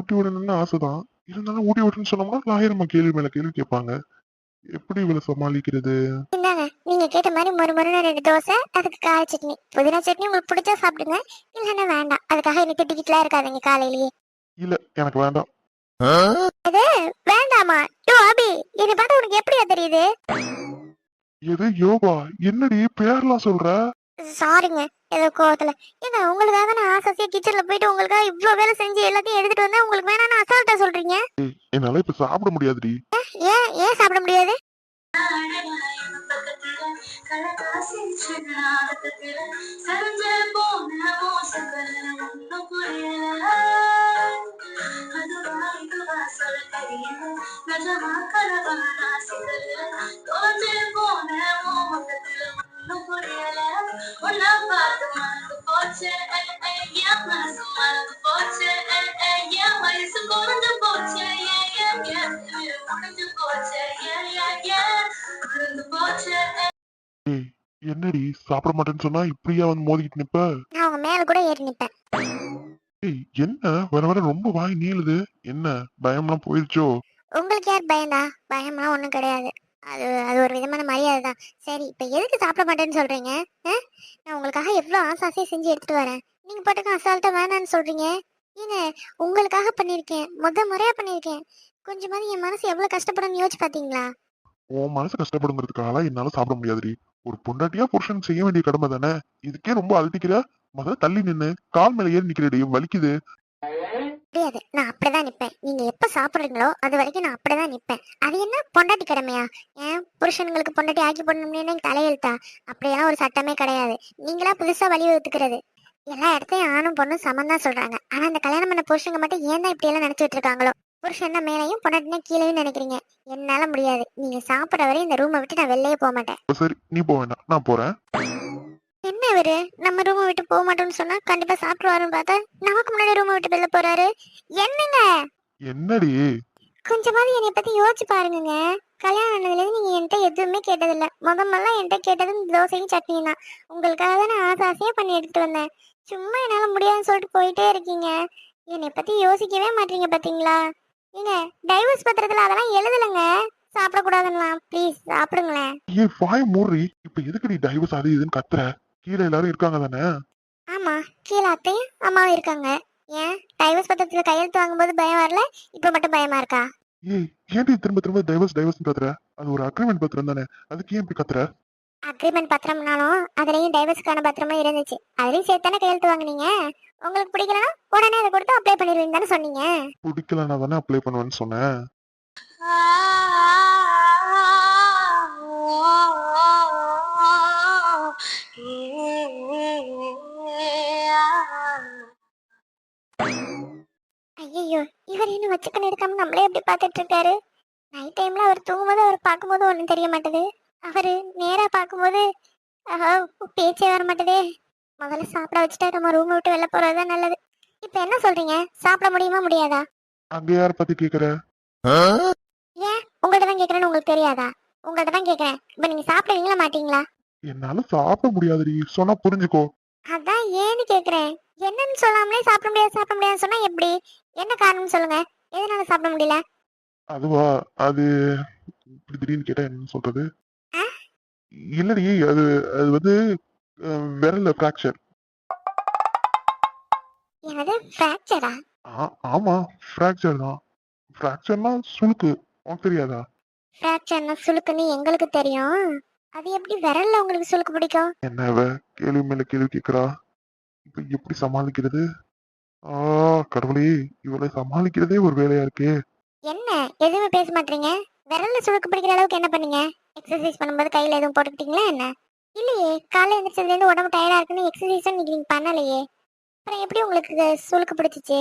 ஊட்டி விடணும்னு ஆசைதான். இருந்தாலும் ஊட்டி விடுன்னு சொன்னோம்னா 1000 கேள்வி மேல கேள்வி கேட்பாங்க. எப்படி இவளை சமாளிக்கிறது? இந்தாங்க நீங்க கேட்ட மாதிரி மொறுமொறுன்னு 2 தோசை, அதுக்கு கார சட்னி. புதினா சட்னி உங்களுக்கு பிடிச்சா சாப்பிடுங்க, இல்லைன்னா வேண்டாம். அதுக்காக என்ன திட்டிக்கிட்டுலாம் இருக்காதீங்க காலையிலேயே. இல்ல எனக்கு வேண்டாம். அது வேண்டாமா? யோ அபி, என்னை பார்த்தா உனக்கு எப்படியா தெரியுது? எது யோகா? என்னடி பேர்லாம் சொல்ற? சாரிங்க, ஏதோ கோவத்துல. ஏங்க உங்களுக்காக நான் ஆசாசியா கிச்சன்ல போயிட்டு உங்களுக்காக இவ்வளவு வேலை செஞ்சு எல்லாத்தையும் எடுத்துட்டு வந்தேன், உங்களுக்கு வேணாம்னு அசால்ட்டா சொல்றீங்க. என்னால இப்ப சாப்பிட முடியாதுடி. ஏன் ஏன் சாப்பிட முடியாது? ஏய், என்னடி சாப்பிட மாட்டேன்னு சொன்னா இப்படியா வந்து மோதிக்கிட்டு நிப்ப? நான் உங்க மேல கூட ஏறி நிப்பேன். ஏய், என்ன வர வர ரொம்ப வாய் நீளுது? என்ன பயம்லாம் போயிருச்சோ? உங்களுக்கு யார் பயந்தா? பயம்லாம் ஒண்ணும் கிடையாது. அது அது ஒரு விதமான மரியாதை தான். சரி, இப்ப எதுக்கு சாப்பிட மாட்டேன்னு சொல்றீங்க? நான் உங்களுக்காக எவ்வளவு ஆசாசியா செஞ்சு எடுத்துட்டு வரேன், நீங்க பாட்டுக்கு அசால்ட்டா வேணான்னு சொல்றீங்க. ஏங்க, உங்களுக்காக பண்ணிருக்கேன், முறையா பண்ணிருக்கேன். கொஞ்சமாவது என் மனசு எவ்வளவு கஷ்டப்படும்னு யோசிச்சு பாத்தீங்களா? உன் மனசு கஷ்டப்படுங்கிறதுக்காக என்னால சாப்பிட முடியாதுடி. ஒரு பொண்டாட்டியா புருஷன் செய்ய வேண்டிய கடமை தானே. இதுக்கே ரொம்ப அழட்டிக்கிற. முதல்ல தள்ளி நின்னு கால் மேல ஏறி நிக்கிறடி, வலிக்குது. முடியாது, நான் அப்படிதான் நிப்பேன். நீங்க எப்ப சாப்பிடுறீங்களோ அது வரைக்கும் நான் அப்படிதான் நிப்பேன். அது என்ன பொண்டாட்டி கடமையா? ஏன் புருஷனுங்களுக்கு பொண்டாட்டி ஆக்கி போடணும்னு தலையெழுத்தா? அப்படியெல்லாம் ஒரு சட்டமே கிடையாது. நீங்களா புதுசா வலியுறுத்துக்கிறது. எல்லா இடத்தையும் ஆணும் பொண்ணும் சமந்தான் சொல்றாங்க. ஆனா இந்த கல்யாணம் பண்ண புருஷங்க மட்டும் ஏன் தான் இப்படி எல்லாம் நினைச்சிட்டு இருக்காங்களோ? புருஷன் தான் மேலையும் பொண்டாட்டினா கீழேயும் நினைக்கிறீங்க. என்னால முடியாது. நீங்க சாப்பிட வரை இந்த ரூமை விட்டு நான் வெளியே போக மாட்டேன். சரி, நீ போக வேண்டாம், நான் போறேன். என்ன இவரு, நம்ம ரூமை விட்டு போக மாட்டோம்னு சொன்னா கண்டிப்பா சாப்பிடுவாருன்னு பார்த்தா நமக்கு முன்னாடி ரூமை விட்டு வெளில போறாரு. என்னங்க? என்னடி? கொஞ்சமாவது என்னை பத்தி யோசிச்சு பாருங்க. கல்யாணம் ஆனதுலேருந்து நீங்க என்கிட்ட எதுவுமே கேட்டதில்ல. முதல்ல என்கிட்ட கேட்டது தோசையும் சட்னியும் தான். உங்களுக்காக தான் நான் ஆசையா பண்ணி எடுத்துட்டு வந்தேன். சும்மா என்னால முடியாதுன்னு சொல்லிட்டு போயிட்டே இருக்கீங்க. என்னை பத்தி யோசிக்கவே மாட்டீங்க பாத்தீங்களா? ஏங்க, டைவர்ஸ் பத்திரத்துல அதெல்லாம் எழுதலைங்க சாப்பிடக்கூடாதுன்னா. ப்ளீஸ் சாப்பிடுங்களேன். ஏன் வாய் மூடுறி? இப்ப எதுக்குடி டைவர்ஸ் அது இதுன்னு கத்துற? கீழே எல்லாரும் இருக்காங்க தானே? ஆமா, கீழே அத்தையும் அம்மாவும் இருக்காங்க. ஏன் டைவர்ஸ் பத்திரத்துல கையெழுத்து வாங்கும்போது பயம் வரல, இப்ப மட்டும் பயமா இருக்கா? ஏய், ஏன்டி திரும்ப திரும்ப டைவர்ஸ் டைவர்ஸ் கத்துற? அது ஒரு அக்ரிமெண்ட் பத்திரம் தானே, அதுக்கு ஏன் இப்படி கத்துற? அக்ரிமெண்ட் பத்திரம்னாலும் அதுலயும் டைவர்ஸ்க்கான பத்திரமும் இருந்துச்சு. அதுலயும் சேர்த்தானே கையெழுத்து வாங்குனீங்க. உங்களுக்கு பிடிக்கலன்னா உடனே அதை கொடுத்து அப்ளை பண்ணிடுவீங்க தானே சொன்னீங்க. பிடிக்கலன்னா தானே அப்ளை பண்ணுவேன்னு சொன்னேன். ஐயோ, இவர் இன்னும் வச்சுக்கணும் இருக்காம நம்மளே எப்படி பார்த்துட்டு இருக்காரு? நைட் டைம்ல அவர் தூங்கும்போது அவர் பார்க்கும்போது ஒன்றும் தெரிய மாட்டேது. அவரு நேரா பார்க்கும்போது பேச்சே வர மாட்டேதே. முதல்ல சாப்பிட வச்சுட்டா நம்ம ரூம் விட்டு வெளில போறதுதான் நல்லது. இப்ப என்ன சொல்றீங்க? சாப்பிட முடியுமா முடியாதா? அங்க யார பத்தி கேக்குற? ஏன் உங்கள்ட்ட தான் கேட்கறேன்னு உங்களுக்கு தெரியாதா? உங்கள்ட்ட தான் கேட்கறேன். இப்ப நீங்க சாப்பிடுவீங்களா மாட்டீங்களா? என்னால சாப்பிட முடியாதுடி, சொன்னா புரிஞ்சுக்கோ. அதான் ஏன்னு கேக்குறேன். என்னன்னு சொல்லாமலே சாப்பிட முடியாது சொன்னா எப்படி? என்ன காரணம் சொல்லுங்க, எதனால சாப்பிட முடியல? அதுவா, அது இப்படி திடீர்னு கேட்டா என்ன சொல்றது? ஆ? இல்லடி, அது அது வந்து விரல்ல பிராக்சர். என்னது ஃப்ராக்சரா? ஆமா, பிராக்சர் தான். பிராக்சர்னா சுளுக்கு, உனக்கு தெரியாதா? ஃப்ராக்சர்னா சுளுக்குன்னு எங்களுக்கு தெரியும். அது எப்படி விரல்ல உங்களுக்கு சுளுக்கு பிடிக்கும்? என்ன இவ கேள்வி மேல கேள்வி கேக்குறா? இப்ப எப்படி சமாளிக்கிறது? ஆ, கடவுளே, இவளை சமாளிக்கிறதே ஒரு வேலையா இருக்கே. என்ன எதுவுமே பேச மாட்டீங்க? விரல்ல சுளுக்கு பிடிக்கிற அளவுக்கு என்ன பண்ணீங்க? எக்ஸசைஸ் பண்ணும்போது கையில எதுவும் போட்டுக்கிட்டீங்களா என்ன? இல்லையே, காலையில எந்திரிச்சதுல இருந்து உடம்பு டயர்டா இருக்குன்னு எக்ஸசைஸ் நீங்க பண்ணலையே. அப்புறம் எப்படி உங்களுக்கு சுளுக்கு பிடிச்சிச்சு?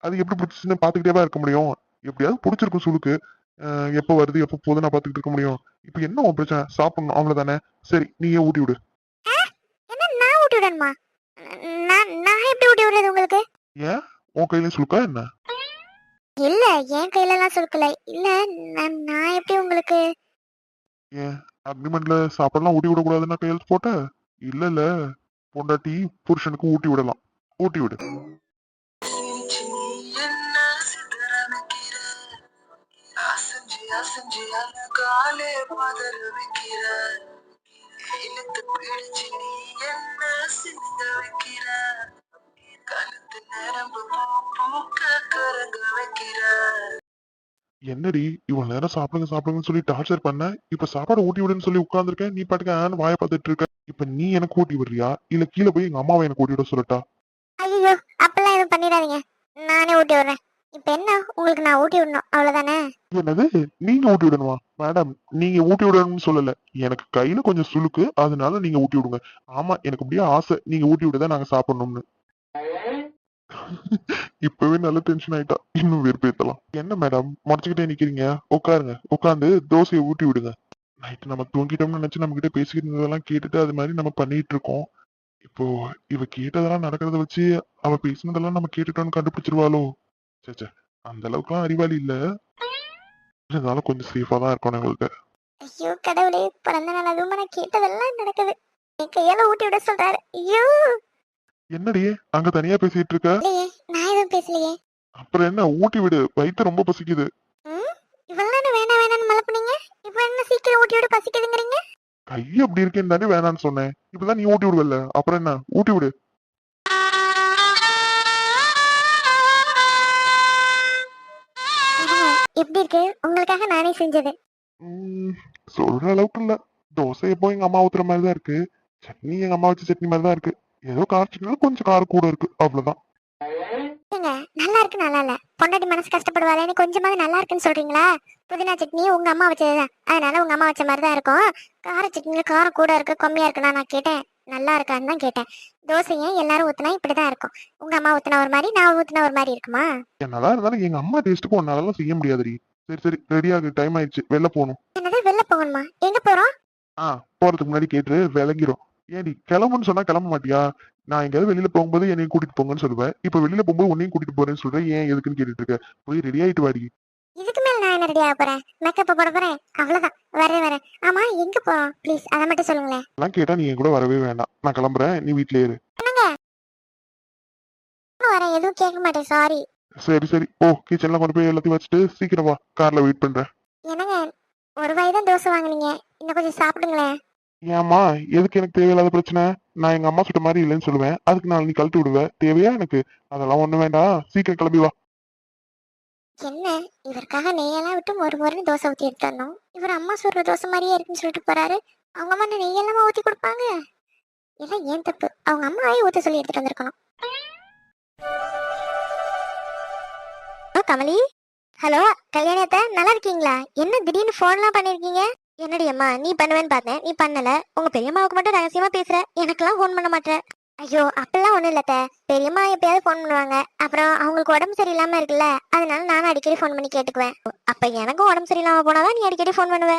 அது எப்படி பிடிச்சிச்சுன்னு பாத்துக்கிட்டே இருக்க முடியும்? எப்படியாவது பிடிச்சிருக்கும் சுளுக்கு. எப்ப வருது எப்ப போகுது நான் பாத்துக்கிட்டு இருக்க முடியும்? இப்ப என்ன உன் பிரச்சனை? சாப்பிடணும் அவ்வளவுதானே? சரி, நீயே ஊட்டி விடு. என்ன நான் ஊட்டி விடணுமா? நான் எப்படி ஊட்டி விடுறது உங்களுக்கு? ஏன், உன் கையில சுளுக்கா என்ன? இல்ல, என் கையில எல்லாம் சுருக்கல. இல்ல, நான் எப்படி உங்களுக்கு? ஏன், அக்ரிமெண்ட்ல சாப்பாடுலாம் ஊட்டி விட கூடாதுன்னா கையெழுத்து போட்ட? இல்ல, பொண்டாட்டி புருஷனுக்கு ஊட்டி விடலாம். ஊட்டி விடு. செஞ்சு அழகாலே பதற வைக்கிற இழுத்து பிடிச்சு நீ என்ன சிந்த வைக்கிற கழுத்து நரம்பு பூக்க கரங்க வைக்கிற. என்னடி இவ்வளவு நேரம் சாப்பிடுங்க சாப்பிடுங்கன்னு சொல்லி டார்ச்சர் பண்ண, இப்ப சாப்பாடு ஊட்டி விடுன்னு சொல்லி உட்கார்ந்துருக்கேன், நீ பாட்டுக்கு ஆன்னு வாயை பார்த்துட்டு இருக்க. இப்ப நீ எனக்கு ஊட்டி விடுறியா இல்ல கீழே போய் எங்க அம்மாவை எனக்கு ஊட்டி விட சொல்லட்டா? ஐயோ, அப்பெல்லாம் எதுவும் பண்ணிடாதீங்க, நானே ஊட்டி விடுறேன். இப்ப என்ன, உங்களுக்கு நான் ஊட்டி விடணும் அவ்வளவுதானே? என்னது, நீங்க ஊட்டி விடணுமா? மேடம், நீங்க ஊட்டி விடணும்னு சொல்லல, எனக்கு கையில கொஞ்சம் சுளுக்கு, அதனால நீங்க ஊட்டி விடுங்க. ஆமா, எனக்கு அப்படியே ஆசை நீங்க ஊட்டி விடுதா நாங்க சாப்பிடணும்னு. இப்பவே நல்ல டென்ஷன் ஆயிட்டா, இன்னும் வெறுப்பேத்தலாம். என்ன மேடம் முறைச்சுக்கிட்டே நிக்கிறீங்க? உட்காருங்க, உட்காந்து தோசையை ஊட்டி விடுங்க. நைட்டு நம்ம தூங்கிட்டோம்னு நினைச்சு நம்ம கிட்ட பேசிக்கிட்டு இருந்ததெல்லாம் கேட்டுட்டு அது மாதிரி நம்ம பண்ணிட்டு இருக்கோம். இப்போ இவ கேட்டதெல்லாம் நடக்கிறத வச்சு அவ பேசினதெல்லாம் நம்ம கேட்டுட்டோம்னு கண்டுபிடிச்சிருவாளோ? சேச்சே, அந்த அளவுக்குலாம் அறிவாளி இல்ல, இருந்தாலும் கொஞ்சம் சேஃபா தான் இருக்கணும் எங்கள்கிட்ட. ஐயோ கடவுளே, பிறந்த நாள் அதுவும் நான் கேட்டதெல்லாம் நடக்குது. என் கையால ஊட்டி விட சொல்றாரு. ஐயோ, என்னடி அங்க தனியா பேசிட்டு இருக்க? இல்லையே, நான் எதுவும் பேசலையே. அப்புறம் என்ன, ஊட்டி விடு, வயித்து ரொம்ப பசிக்குது. ம், இவ்வளவு நேரம் வேணாம் வேணாம்னு மலப்புனீங்க, இப்ப என்ன சீக்கிரம் ஊட்டி விட பசிக்குதுங்கிறீங்க? கை அப்படி இருக்கேன்னு தானே வேணான்னு சொன்னேன், இப்பதான் நீ ஊட்டி விடுவல்ல, அப்புறம் என்ன, ஊட்டி விடு. என்னங்க, எப்படி இருக்கு? உங்களுக்காக நானே செஞ்சது. உம் சொல்ற அளவுக்கு இல்ல. தோசை எப்போ எங்க அம்மா ஊத்துற மாதிரி தான் இருக்கு, சட்னி எங்க அம்மா வச்ச சட்னி மாதிரி தான் இருக்கு. ஏதோ காரச்சுனால கொஞ்சம் காரம் கூட இருக்கு, அவ்வளவுதான். ஏங்க, நல்லா இருக்கு நல்லா இல்ல, பொண்டாட்டி மனசு கஷ்டப்படுவாளேன்னு கொஞ்சமாவது நல்லா இருக்குன்னு சொல்றீங்களா? புதினா சட்னி உங்க அம்மா வச்சதுதான், அதனால உங்க அம்மா வச்ச மாதிரி தான் இருக்கும். கார சட்னியில காரம் கூட இருக்கு கம்மியா இருக்குன்னா நான் கேட்டேன், நல்லா இருக்கான்னு தான் கேட்டேன். தோசையும் எல்லாரும் ஊத்துனா இப்படிதான் இருக்கும். உங்க அம்மா ஊத்துனா ஒரு மாதிரி, நான் ஊத்துனா ஒரு மாதிரி இருக்குமா? என்னதான் இருந்தாலும் எங்க அம்மா டேஸ்ட்டுக்கு உன்னாலலாம் செய்ய முடியாதுடி. சரி சரி, ரெடி ஆகு, டைம் ஆயிடுச்சு, வெளில போகணும். என்னது, வெளில போகணுமா? எங்க போறோம்? போறதுக்கு முன்னாடி கேட்டு விளங்கிரும். ஏன்டி கிளம்புன்னு சொன்னா கிளம்ப மாட்டியா? நான் எங்கேயாவது வெளியில போகும்போது என்னையும் கூட்டிட்டு போங்கன்னு சொல்லுவேன், இப்ப வெளியில போகும்போது உன்னையும் கூட்டிட்டு போறேன்னு சொல்றேன், ஏன் எதுக்குன்னு கேட்டுட்டு இருக்க? போய் ரெடி ஆயிட்டு வாடி. இதுக்கு மேல நான் என்ன ரெடி ஆக போறேன்? மேக்கப் போட போறேன், அவ்வளவுதான். வரேன் வரேன். ஆமா, எங்க போறோம் ப்ளீஸ் அதை மட்டும் சொல்லுங்களேன். எல்லாம் கேட்டா நீ என் கூட வரவே வேண்டாம், நான் கிளம்புறேன், நீ வீட்லயே இரு. என்னங்க, நான் வரேன், எதுவும் கேட்க மாட்டேன், சாரி. சரி சரி, ஓ கிச்சன்ல கொண்டு போய் எல்லாத்தையும் வச்சுட்டு சீக்கிரம் வா, கார்ல வெயிட் பண்றேன். என்னங்க, ஒரு வாய் தான் தோசை வாங்குனீங்க, இன்னும் கொஞ்சம் சாப்பிடுங்களேன். ஏம்மா, எதுக்கு எனக்கு தேவையில்லாத பிரச்சனை? நான் எங்க அம்மா சுட்ட மாதிரி இல்லைன்னு சொல்லுவேன், அதுக்கு நான் நீ கழட்டி விடுவ, தேவையா எனக்கு? அதெல்லாம் ஒண்ணு வேண்டாம், சீக்கிரம் கிளம்பி வா. என்ன, இவருக்காக நெய்யெல்லாம் விட்டு ஒரு முறை தோசை ஊற்றி எடுத்து வந்தோம், இவர் அம்மா சொல்ற தோசை மாதிரியே இருக்குன்னு சொல்லிட்டு போறாரு. அவங்க அம்மா என்ன நெய்யெல்லாமா ஊற்றி கொடுப்பாங்க? எல்லாம் ஏன் தப்பு, அவங்க அம்மாவே ஊற்ற சொல்லி எடுத்துட்டு வந்திருக்கணும். ஹலோ கமலி. ஹலோ கல்யாணத்தை, நல்லா இருக்கீங்களா? என்ன திடீர்னு ஃபோன்லாம் பண்ணிருக்கீங்க? என்னடி அம்மா, நீ பண்ணுவேன்னு பார்த்தேன், நீ பண்ணல. உங்க பெரியம்மாவுக்கு மட்டும் ரகசியமா பேசுற, எனக்கெல்லாம் ஃபோன் பண்ண மாட்டேன். ஐயோ, அப்பெல்லாம் ஒண்ணும் இல்லத்த, பெரியம்மா எப்பயாவது ஃபோன் பண்ணுவாங்க, அப்புறம் அவங்களுக்கு உடம்பு சரியில்லாம இருக்குல்ல, அதனால நானும் அடிக்கடி ஃபோன் பண்ணி கேட்டுக்குவேன். அப்ப எனக்கும் உடம்பு சரியில்லாம போனாதான் நீ அடிக்கடி ஃபோன் பண்ணுவ.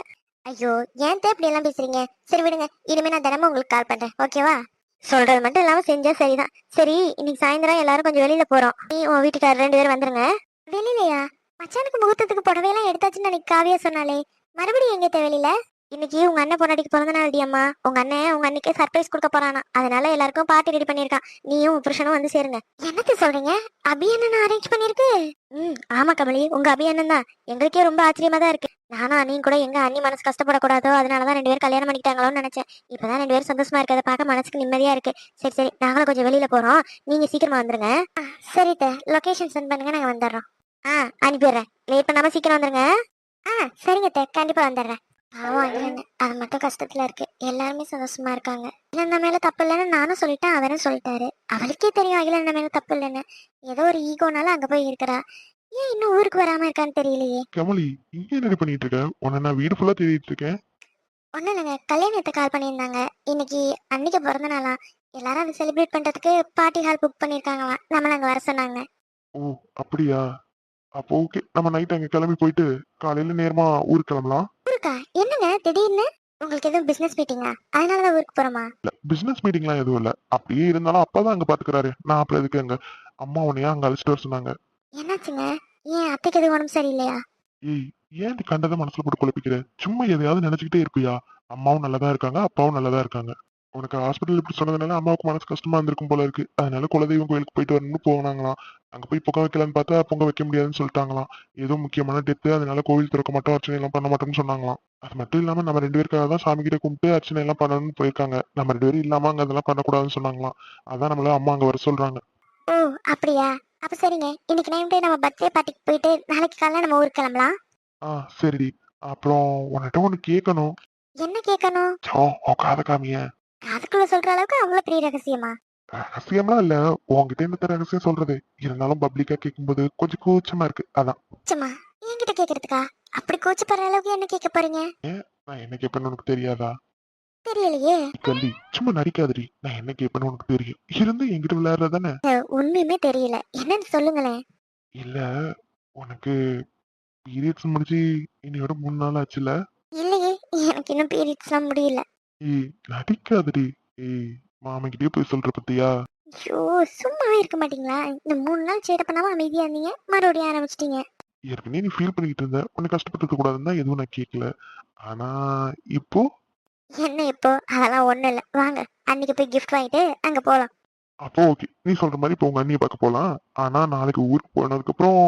ஐயோ, ஏன் இப்படி எல்லாம் பேசுறீங்க? சரி விடுங்க, இனிமே நான் தினமும் உங்களுக்கு கால் பண்றேன், ஓகேவா? சொல்றது மட்டும் இல்லாம செஞ்சா சரிதான். சரி, இன்னைக்கு சாயந்தரம் எல்லாரும் கொஞ்சம் வெளியில போறோம், நீ உன் வீட்டுக்காரர் 2 பேரும் வந்துருங்க. வெளியிலயா? மச்சானுக்கு முகூர்த்தத்துக்கு புடவையெல்லாம் எடுத்தாச்சுன்னு அன்னைக்கு காவியா சொன்னாலே, மறுபடியும் எங்க வெளியில? இன்னைக்கு உங்க அண்ணன் பொண்டாட்டிக்கு பிறந்த நாள் அம்மா, உங்க அண்ணன் உங்க அன்னைக்கே சர்ப்ரைஸ் கொடுக்க போறானா, அதனால எல்லாருக்கும் பார்ட்டி ரெடி பண்ணிருக்கான், நீயும் உன் புருஷனும் வந்து சேருங்க. என்னது சொல்றீங்க? அபி அண்ணன் அரேஞ்ச் பண்ணிருக்கு? ஆமா கமலி, உங்க அபி அண்ணன் தான். எங்களுக்கே ரொம்ப ஆச்சரியமா தான் இருக்கு. நானும் அண்ணியும் கூட எங்க அண்ணி மனசு கஷ்டப்படக்கூடாதோ, அதனாலதான் 2 பேரும் கல்யாணம் பண்ணிக்கிட்டாங்களோன்னு நினைச்சேன். இப்பதான் 2 பேரும் சந்தோஷமா இருக்கிறத பார்க்க மனசுக்கு நிம்மதியா இருக்கு. சரி சரி, நாங்களும் கொஞ்சம் வெளியில போறோம், நீங்க சீக்கிரமா வந்துருங்க. சரி, லொகேஷன் சென்ட் பண்ணுங்க, நாங்க வந்துடுறோம். அனுப்பிடுறேன், லேட் பண்ணாம சீக்கிரம் வந்துருங்க. சரிங்க, கண்டிப்பா வந்துடுறேன். பாவம் அகிலன், அது மட்டும் கஷ்டத்துல இருக்கு, எல்லாருமே சந்தோஷமா இருக்காங்க. அகிலன் மேல தப்பு இல்லைன்னு நானும் சொல்லிட்டேன், அவரும் சொல்லிட்டாரு. அவளுக்கே தெரியும் அகிலன் மேல தப்பு இல்லைன்னு, ஏதோ ஒரு ஈகோனால அங்க போய் இருக்கிறா. ஏன் இன்னும் ஊருக்கு வராம இருக்கான்னு தெரியலையே. கமலி, இங்க என்ன பண்ணிட்டு இருக்க? உன்னை நான் வீடு ஃபுல்லா தேடிட்டு இருக்கேன். ஒன்னும் இல்லைங்க, கல்யாணத்தை கால் பண்ணியிருந்தாங்க, இன்னைக்கு அன்னைக்கு பிறந்த நாளா, எல்லாரும் அதை செலிப்ரேட் பண்றதுக்கு பார்ட்டி ஹால் புக் பண்ணிருக்காங்களாம், நம்மள அங்க வர சொன்னாங்க. ஓ அப்படியா, அப்போ ஓகே, நம்ம நைட் அங்க கிளம்பி போயிட்டு காலையில நேரமா ஊருக்கு கிளம்பலாம். ஊருக்கா? என்னங்க திடீர்னு? உங்களுக்கு எதுவும் பிசினஸ் மீட்டிங்கா, அதனாலதான் ஊருக்கு போறோமா? இல்ல, பிசினஸ் மீட்டிங்லாம் எதுவும் இல்ல, அப்படியே இருந்தாலும் அப்பாதான் அங்க பாத்துக்கிறாரு, நான் அப்புறம் எதுக்கு அங்க? அம்மா உன்னையா அங்க அழைச்சிட்டு வர சொன்னாங்க. என்னாச்சுங்க? ஏன் அத்தைக்கு எதுவும் உடம்பு சரியில்லையா? ஏய், ஏன் நீ கண்டதை மனசுல போட்டு குழப்பிக்கிற? சும்மா எதையாவது நினைச்சுக்கிட்டே இருப்பியா? அம்மாவும் நல்லதா இருக்காங்க, அப்பாவும் நல்லதா இருக்காங்க. உனக்கு ஹாஸ்பிட்டல் இப்படி சொன்னதுனால அம்மாவுக்கு மனசு கஷ்டமா இருந்திருக்கும் போல இருக்கு. அதனால குலதெய்வம் கோயிலுக்கு போயிட்டு வரணும்னு போனாங்களாம். அங்க போய் பொங்க வைக்கலான்னு பார்த்தா பொங்க வைக்க முடியாதுன்னு சொல்லிட்டாங்களாம். ஏதோ முக்கியமான டெத்து, அதனால கோவில் திறக்க மாட்டோம், அர்ச்சனை எல்லாம் பண்ண மாட்டோம்னு சொன்னாங்களாம். அது மட்டும் இல்லாம நம்ம 2 பேருக்காக தான் சாமி கிட்ட கும்பிட்டு அர்ச்சனை எல்லாம் பண்ணணும்னு போயிருக்காங்க. நம்ம 2 பேரும் இல்லாம அங்க அதெல்லாம் பண்ணக்கூடாதுன்னு சொன்னாங்களாம். அதான் நம்மள அம்மா அங்க வர சொல்றாங்க. ஓ அப்படியா? அப்ப சரிங்க, இன்னைக்கு நைட்டு நம்ம பர்த்டே பார்ட்டிக்கு போயிட்டு நாளைக்கு காலைல நம்ம ஊருக்கு கிளம்பலாம். சரிடி. அப்புறம் உன்கிட்ட ஒண்ணு கேட்கணும். என்ன கேட்கணும்? உன் காதை காமிய. அதுக்குள்ள சொல்ற அளவுக்கு அவ்வளவு பெரிய ரகசியமா? ரகசியம்லாம் இல்ல. உன்கிட்ட என்னத்த ரகசியம் சொல்றது? இருந்தாலும் பப்ளிக்கா கேட்கும்போது கொஞ்சம் கூச்சமா இருக்கு, அதான். சும்மா என்கிட்ட கேக்குறதுக்கா? அப்படி கூச்சப்படுற அளவுக்கு என்ன கேட்க போறீங்க? நான் என்ன கேட்பேன்னு உனக்கு தெரியாதா? தெரியலையே. கள்ளி, சும்மா நடிக்காதடி. நான் என்ன கேட்பேன்னு உனக்கு தெரியும். இருந்து என்கிட்ட விளையாடுறதானே? உண்மையுமே தெரியல, என்னன்னு சொல்லுங்களேன். இல்ல, உனக்கு பீரியட்ஸ் முடிஞ்சு இன்னையோட 3 நாள் ஆச்சுல? இல்லையே, எனக்கு இன்னும் பீரியட்ஸ்லாம் முடியல. நடிக்காதடி. மாமன்கிட்டயே போய் சொல்ற பத்தியா? ஐயோ, சும்மா இருக்க மாட்டீங்களா? இந்த 3 நாள் சேட்டை பண்ணாம அமைதியா இருந்தீங்க, மறுபடியும் ஆரம்பிச்சிட்டீங்க. ஏற்கனவே நீ ஃபீல் பண்ணிக்கிட்டு இருந்த. உன்னை கஷ்டப்பட்டு கூடாதுன்னு தான் எதுவும் நான் கேட்கல. ஆனா இப்போ என்ன இப்போ? அதெல்லாம் ஒண்ணும் இல்ல, வாங்க அன்னைக்கு போய் கிஃப்ட் வாங்கிட்டு அங்க போலாம். அப்போ ஓகே. நீ சொல்ற மாதிரி இப்போ உங்க அண்ணியை பார்க்க போலாம். ஆனா நாளைக்கு ஊருக்கு போனதுக்கு அப்புறம்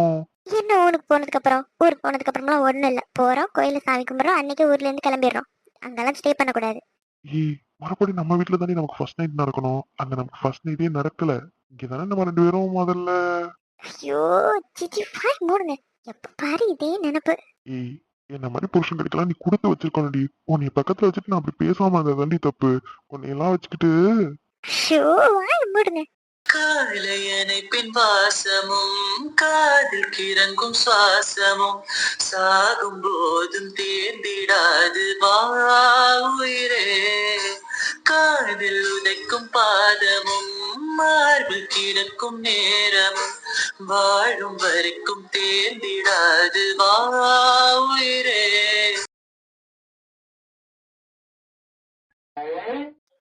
என்ன ஊருக்கு போனதுக்கு அப்புறம்? ஊருக்கு போனதுக்கு அப்புறம்லாம் ஒண்ணும் இல்ல, போறோம் கோயில சாமி கும்பிடுறோம், அன்னைக்கே ஊர்ல இருந்து கிளம்பிடுறோம். அங்கெல்லாம் ஸ்டே பண்ணக்கூடாது. ஏய், மறுபடியும் நம்ம வீட்ல தானே நமக்கு ஃபர்ஸ்ட் நைட் நடக்கணும். அங்க நமக்கு ஃபர்ஸ்ட் நைட்டே நடக்கல. இங்க தானே நம்ம 2 பேரும் முதல்ல. ஐயோ, சிச்சி வாய் மூடுங்க. எப்ப பாரு இதே நினைப்பு. ஏய், என்ன மாதிரி புருஷன் கிடைக்கலாம் நீ கொடுத்து வச்சிருக்கணும்டி. உன்னை பக்கத்துல வச்சுட்டு நான் அப்படி பேசாம இருந்ததாண்டி தப்பு. உன்னையெல்லாம் வச்சுக்கிட்டு. ஐயோ, வாய் மூடுங்க. காலையனை பின் வாசமும் காதில் கிறங்கும் சுவாசமும் சாகும் போதும் தேர்ந்திடாது வா உயிரே. காதில் உதைக்கும் பாதமும் மார்பில் கிடக்கும் நேரமும் வாழும் வரைக்கும் தேர்ந்திடாது வா உயிரே.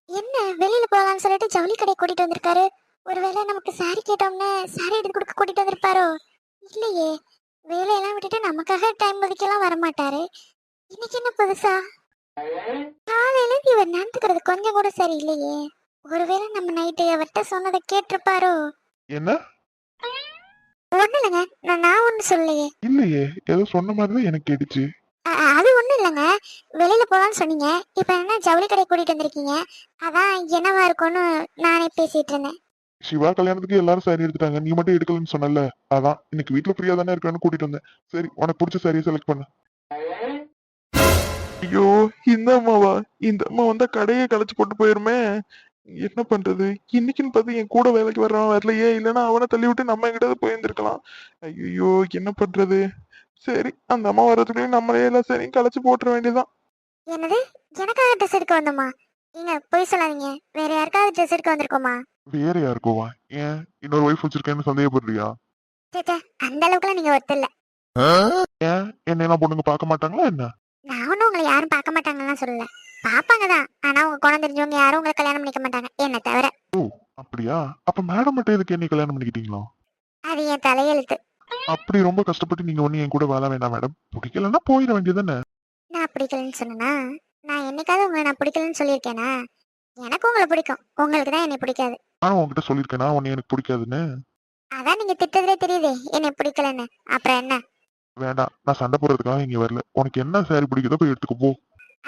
என்ன வெளியில போகலாம்னு சொல்லிட்டு ஜவுளி கடை கூட்டிட்டு வந்திருக்காரு? ஒருவேளை நமக்கு சாரி கேட்டோம்னு சாரி எடுத்து கொடுக்க கூட்டிட்டு வந்திருப்பாரோ? இல்லையே, வேலையெல்லாம் விட்டுட்டு நமக்காக டைம் ஒதுக்கிலாம் வரமாட்டாரு. இன்னைக்கு என்ன புதுசா? காலையில இருந்து இவர் நடந்துக்கிறது கொஞ்சம் கூட சரியில்லையே. ஒருவேளை நம்ம நைட்டு அவர்கிட்ட சொன்னதை கேட்டிருப்பாரோ? என்ன? ஒண்ணு இல்லைங்க, நான் ஒண்ணு சொல்லலையே. இல்லையே, ஏதோ சொன்ன மாதிரி தான் எனக்கு கேட்டுச்சு. அது ஒண்ணும் இல்லைங்க, வெளியில போலான்னு சொன்னீங்க, இப்ப என்ன ஜவுளி கடை கூட்டிட்டு வந்திருக்கீங்க? அதான் என்னவா இருக்கும்னு நானே பேசிட்டு இருந்தேன். சிவா கல்யாணத்துக்கு எல்லாரும் சாரி எடுத்துட்டாங்க. நீ மட்டும் எடுக்கலன்னு சொன்னல. அதான் இன்னைக்கு வீட்டுல ஃப்ரீயா தானே இருக்கேன்னு கூட்டிட்டு வந்தேன். சரி, உனக்கு பிடிச்ச சாரியை செலக்ட் பண்ணு. ஐயோ, இந்த அம்மாவா? இந்த அம்மா வந்தா கடையே களைச்சு போட்டு போயிருமே. என்ன பண்றது? இன்னைக்குன்னு பார்த்து என் கூட வேலைக்கு வர்றவன் வரலையே. இல்லைன்னா அவனை தள்ளி விட்டு நம்ம எங்கிட்ட போயிருந்திருக்கலாம். ஐயோ, என்ன பண்றது? சரி, அந்த அம்மா வர்றதுக்குள்ளேயும் நம்மளே எல்லாம் சரி களைச்சு போட்டுற வேண்டியதான். என்னது, எனக்காக ட்ரெஸ் எடுக்க வந்தோமா? நீங்க போய் சொல்லாதீங்க, வேற யாருக்காவது ட்ரெஸ் எடுக்க வந்திருக்கோமா? வேற யாருக்கோவா? ஏன் இன்னொரு ஒய்ஃப் வச்சிருக்கேன்னு சந்தேகப்படுறியா? சேச்சே, அந்த அளவுக்குலாம் நீங்க ஒருத்தர் இல்ல. ஏன் என்ன எல்லாம் பொண்ணுங்க பார்க்க மாட்டாங்களா என்ன? நான் ஒன்னும் உங்களை யாரும் பார்க்க மாட்டாங்கன்னு சொல்லல, பாப்பாங்க தான். ஆனா உங்க குணம் தெரிஞ்சவங்க யாரும் உங்களை கல்யாணம் பண்ணிக்க மாட்டாங்க, என்ன தவிர. அப்படியா? அப்ப மேடம் மட்டும் எதுக்கு என்னை கல்யாணம் பண்ணிக்கிட்டீங்களா? அது என் தலையெழுத்து. அப்படி ரொம்ப கஷ்டப்பட்டு நீங்க ஒண்ணு என் கூட வாழ வேண்டாம் மேடம். பிடிக்கலன்னா போயிட வேண்டியதானே? நான் பிடிக்கலன்னு சொன்னா, நான் என்னைக்காவது உங்களை நான் பிடிக்கலன்னு சொல்லியிருக்கேனா? எனக்கு உங்களை பிடிக்கும், உங்களுக்கு தான் என்னை பிடிக்காது. ஆனா உன்கிட்ட சொல்லிருக்கேனா உன்னை எனக்கு பிடிக்காதுன்னு? அதான் நீங்க திட்டத்திலே தெரியுதே என்னை பிடிக்கலன்னு, அப்புறம் என்ன? வேண்டாம், நான் சண்டை போடுறதுக்காக இங்க வரல. உனக்கு என்ன சாரி பிடிக்குதோ போய் எடுத்துக்க போ.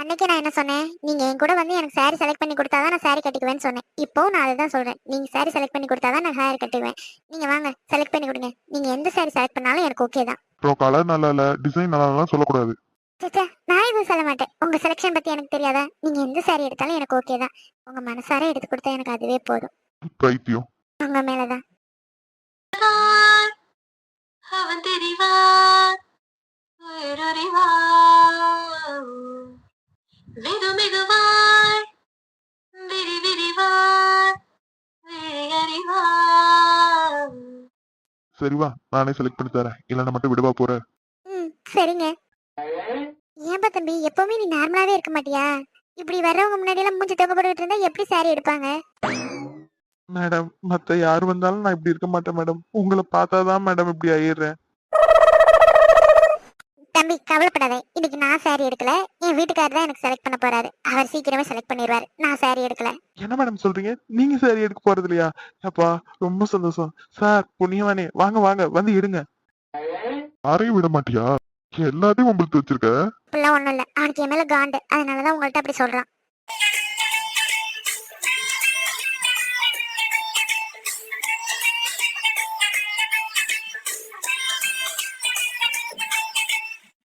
அன்னைக்கு நான் என்ன சொன்னேன்? நீங்க என் கூட வந்து எனக்கு சாரி செலக்ட் பண்ணி கொடுத்தாதான் நான் சாரி கட்டிக்குவேன்னு சொன்னேன். இப்போ நான் அதுதான் சொல்றேன், நீங்க சாரி செலக்ட் பண்ணி கொடுத்தாதான் நான் சாரி கட்டுவேன். நீங்க வாங்க செலக்ட் பண்ணி கொடுங்க, நீங்க எந்த சாரி செலக்ட் பண்ணாலும் எனக்கு ஓகே தான். அப்புறம் கலர் நல்லா இல்ல, டிசைன் நல்லா இல்ல சொல்லக்கூடாது. சேச்சா, நான் எதுவும் சொல்ல மாட்டேன். உங்க செலக்ஷன் பத்தி எனக்கு தெரியாதா? நீங்க எந்த சாரி எடுத்தாலும் எனக்கு ஓகே தான். உங்க மனசார எடுத்து கொடுத்தா எனக்கு அதுவே போதும். பைத்தியம். உங்க மேலதான். அவன் தெரிவான் வேறறிவான் வெகு மெதுவாய் விரி விரிவாய் விழியறிவான். சரி வா, நானே செலக்ட் பண்ணி தரேன். இல்லைன்னா மட்டும் விடுவா போற? சரிங்க. ஏன்பா தம்பி, எப்பவுமே நீ நார்மலாவே இருக்க மாட்டியா? இப்படி வர்றவங்க முன்னாடி எல்லாம் மூஞ்சி தொங்க போட்டுட்டு இருந்தா எப்படி சாரி எடுப்பாங்க? மேடம், மத்த யார் வந்தாலும் நான் இப்படி இருக்க மாட்டேன் மேடம். உங்களை பார்த்தாதான் மேடம் இப்படி ஆயிடுறேன். தம்பி கவலைப்படாத, இன்னைக்கு நான் saree எடுக்கல, என் வீட்டுக்காரர் தான் எனக்கு செலக்ட் பண்ண போறாரு. அவர் சீக்கிரமே செலக்ட் பண்ணிடுவாரு. நான் saree எடுக்கல. என்ன மேடம் சொல்றீங்க? நீங்க சாரி எடுக்க போறது இல்லையா? அப்பா ரொம்ப சந்தோஷம் சார். புண்ணியவானே, வாங்க வாங்க வந்து எடுங்க. யாரையும் விட மாட்டியா? எல்லாத்தையும் உங்களுக்கு வச்சிருக்க. இப்பெல்லாம் ஒண்ணும் இல்ல, அவனுக்கு என் மேல காண்டு, அதனாலதான் உங்கள்ட்ட அப்படி சொல்றான்.